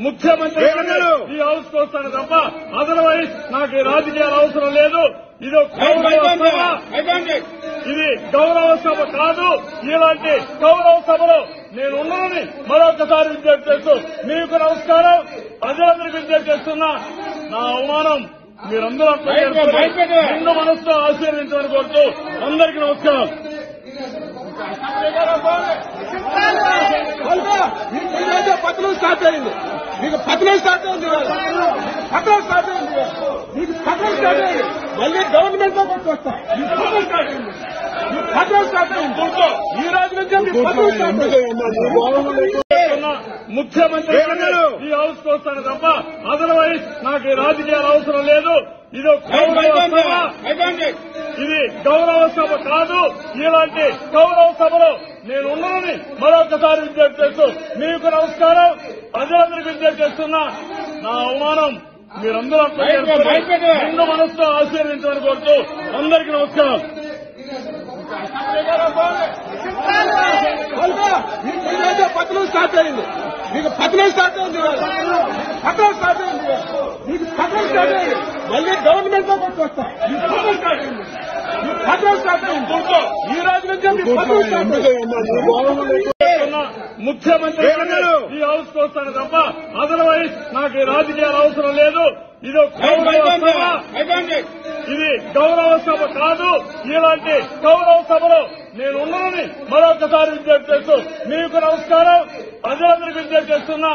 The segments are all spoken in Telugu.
ముఖ్యమంత్రి ఈ హౌస్ కు వస్తాను తప్ప అదర్వైజ్ నాకు ఈ రాజకీయాలు అవసరం లేదు. ఇది గౌరవ సభ కాదు. ఇలాంటి గౌరవ సభలో నేను ఉన్నానని మరొకసారి విజ్ఞప్తి చేస్తూ మీకు నమస్కారం. ప్రజలందరికీ విజ్ఞప్తి చేస్తున్నా. నా అవమానం మీరందరూ నిండు మనసుతో ఆశీర్వదించమని కోరుతూ అందరికీ నమస్కారం. పతనం స్టార్ట్ అయింది. మీకు పతనం స్టార్ట్ అయింది. పతనం స్టార్ట్ అయింది. మీకు పతనం స్టార్ట్ అయింది. మళ్ళీ గవర్నమెంట్ లో కొట్టుకొస్తా. పతనం స్టార్ట్ అయింది. ఈ రోజు నుంచి పతనం స్టార్ట్ అయింది. ముఖ్యమంత్రి ఈ హౌస్ కు వస్తాను తప్ప అదర్వైజ్ నాకు ఈ రాజకీయాలు అవసరం లేదు. ఇది గౌరవ సభ కాదు. ఇలాంటి గౌరవ సభలో నేను ఉన్నానని మరొకసారి విజ్ఞప్తి చేస్తూ మీకు నమస్కారం. ప్రజలందరికీ విజ్ఞప్తి చేస్తున్నా. నా అవమానం మీరందరూ నిండు మనసుతో ఆశీర్వదించమని కోరుతూ అందరికీ నమస్కారం. పతనం స్టార్ట్ అయింది. మీకు పతనం స్టార్ట్ అయింది. పతనం స్టార్ట్ అయింది. మీకు పతనం స్టార్ట్ అయింది. మళ్ళీ గవర్నమెంట్ లో కొట్టుకొస్తా. పతనం స్టార్ట్ అయింది. ఈ రోజు నుంచి పతనం స్టార్ట్ అయింది. ముఖ్యమంత్రి ఈ హౌస్ కు వస్తాను తప్ప అదర్వైజ్ నాకు ఈ రాజకీయాలు అవసరం లేదు. ఇది గౌరవ సభ కాదు. ఇలాంటి గౌరవ సభలో నేను ఉన్నానని మరొకసారి విజ్ఞప్తి చేస్తూ మీకు నమస్కారం. ప్రజలందరికీ విజ్ఞప్తి చేస్తున్నా.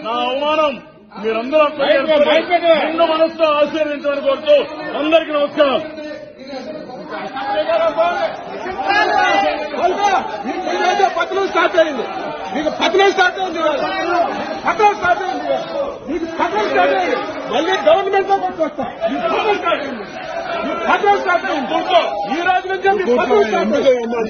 నా అవమానం మీరందరూ నిండు మనసుతో ఆశీర్వదించమని కోరుతూ అందరికీ నమస్కారం. పతనం స్టార్ట్ అయింది. మీకు పతనం స్టార్ట్ అయింది. పతనం స్టార్ట్ అయింది. మీకు పతనం స్టార్ట్ అయింది. మళ్ళీ గవర్నమెంట్ లో కొట్టుకొస్తా. పతనం స్టార్ట్ అయింది. ఈ రోజు నుంచి పతనం స్టార్ట్ అయింది.